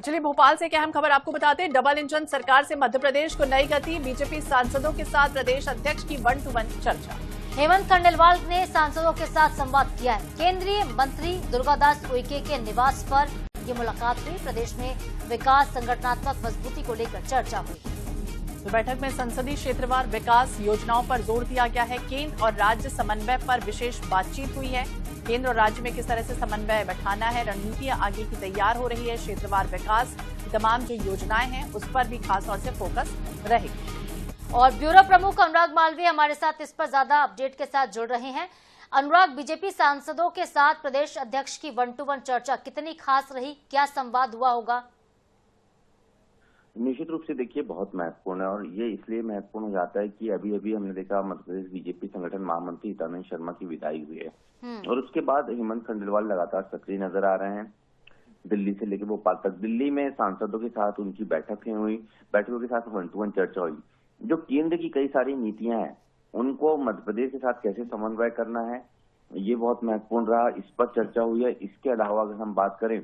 चलिए भोपाल से एक अहम खबर आपको बताते हैं। डबल इंजन सरकार से मध्य प्रदेश को नई गति। बीजेपी सांसदों के साथ प्रदेश अध्यक्ष की 1-to-1 चर्चा। हेमंत खंडेलवाल ने सांसदों के साथ संवाद किया है। केंद्रीय मंत्री दुर्गादास उइके के निवास पर ये मुलाकात हुई। प्रदेश में विकास संगठनात्मक मजबूती को लेकर चर्चा हुई। तो बैठक में संसदीय क्षेत्रवार विकास योजनाओं पर जोर दिया गया है। केंद्र और राज्य समन्वय पर विशेष बातचीत हुई है। केंद्र और राज्य में किस तरह से समन्वय बैठाना है, रणनीतियां आगे की तैयार हो रही है। क्षेत्रवार विकास की तमाम जो योजनाएं हैं उस पर भी खास तौर से फोकस रहेगी। और ब्यूरो प्रमुख अनुराग मालवीय हमारे साथ इस पर ज्यादा अपडेट के साथ जुड़ रहे हैं। अनुराग, बीजेपी सांसदों के साथ प्रदेश अध्यक्ष की 1-to-1 चर्चा कितनी खास रही, क्या संवाद हुआ होगा? निश्चित रूप से देखिए बहुत महत्वपूर्ण है, और ये इसलिए महत्वपूर्ण हो जाता है कि अभी अभी हमने देखा मध्य प्रदेश बीजेपी संगठन महामंत्री हितानंद शर्मा की विदाई हुई है, और उसके बाद हेमंत खंडेलवाल लगातार सक्रिय नजर आ रहे हैं। दिल्ली से लेकर भोपाल तक दिल्ली में सांसदों के साथ उनकी बैठकें हुई, बैठकों के साथ 1-to-1 चर्चा हुई। जो केंद्र की कई सारी नीतियां हैं उनको मध्य प्रदेश के साथ कैसे समन्वय करना है, ये बहुत महत्वपूर्ण रहा, इस पर चर्चा हुई है। इसके अलावा अगर हम बात करें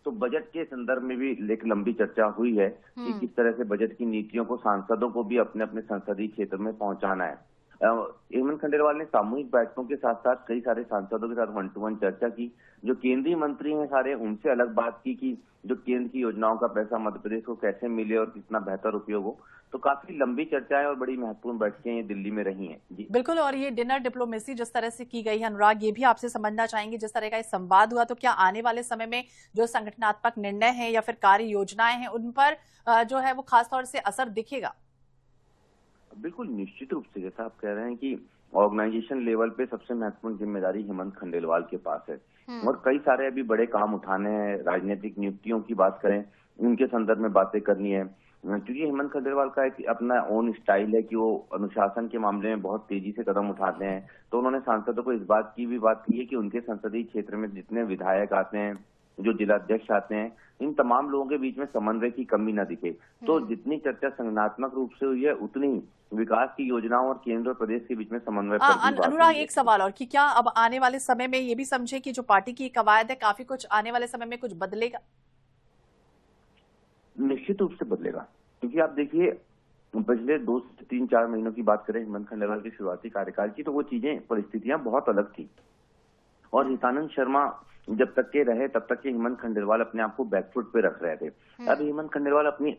तो बजट के संदर्भ में भी एक लंबी चर्चा हुई है कि किस तरह से बजट की नीतियों को सांसदों को भी अपने अपने संसदीय क्षेत्र में पहुंचाना है। हेमंत खंडेलवाल ने सामूहिक बैठकों के साथ साथ कई सारे सांसदों के साथ 1-to-1 चर्चा की। जो केंद्रीय मंत्री हैं सारे, उनसे अलग बात की कि जो केंद्र की योजनाओं का पैसा मध्य प्रदेश को कैसे मिले और कितना बेहतर उपयोग हो। तो काफी लंबी चर्चाएं और बड़ी महत्वपूर्ण बैठकें ये दिल्ली में रही हैं। जी बिल्कुल, और ये डिनर डिप्लोमेसी जिस तरह से की गई है अनुराग, ये भी आपसे समझना चाहेंगे। जिस तरह का ये संवाद हुआ, तो क्या आने वाले समय में जो संगठनात्मक निर्णय हैं या फिर कार्य योजनाएं हैं उन पर जो है वो खासतौर से असर दिखेगा? बिल्कुल, निश्चित रूप से जैसा आप कह रहे हैं कि ऑर्गेनाइजेशन लेवल पे सबसे महत्वपूर्ण जिम्मेदारी हेमंत खंडेलवाल के पास है, और कई सारे अभी बड़े काम उठाने हैं। राजनीतिक नियुक्तियों की बात करें, उनके संदर्भ में बातें करनी है, क्योंकि हेमंत खंडेलवाल का एक अपना ओन स्टाइल है कि वो अनुशासन के मामले में बहुत तेजी से कदम उठाते हैं। तो उन्होंने सांसदों को इस बात की भी बात की है कि उनके संसदीय क्षेत्र में जितने विधायक आते हैं, जो जिलाध्यक्ष आते हैं, इन तमाम लोगों के बीच में समन्वय की कमी न दिखे। तो जितनी चर्चा संगठनात्मक रूप से हुई है, उतनी ही विकास की योजनाओं और केंद्र और प्रदेश के बीच में समन्वय पर भी बात हुई है। अनुराग, एक सवाल और कि क्या अब आने वाले समय में ये भी समझे कि जो पार्टी की कवायद है काफी कुछ आने वाले समय में कुछ बदलेगा? निश्चित रूप से बदलेगा, क्योंकि आप देखिए पिछले 2 से 3-4 महीनों की बात करें हेमंत खंडेलवाल के शुरुआती कार्यकाल की, तो वो चीजें परिस्थितियां बहुत अलग थी। और हितानंद शर्मा जब तक के रहे तब तक के हेमंत खंडेलवाल अपने आप को बैकफुट पे रख रहे थे। अब हेमंत खंडेलवाल अपनी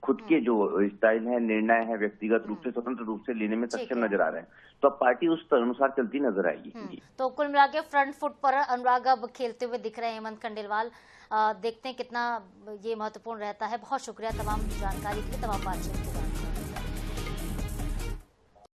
खुद के जो स्टाइल है, निर्णय है, व्यक्तिगत रूप से स्वतंत्र रूप से लेने में सक्षम नजर आ रहे हैं। तो अब पार्टी उस अनुसार चलती नजर आएगी। तो कुल मिला के फ्रंट फुट पर अनुराग अब खेलते हुए दिख रहे हैं हेमंत खंडेलवाल। देखते हैं कितना ये महत्वपूर्ण रहता है। बहुत शुक्रिया तमाम जानकारी के लिए, तमाम बातचीत के लिए।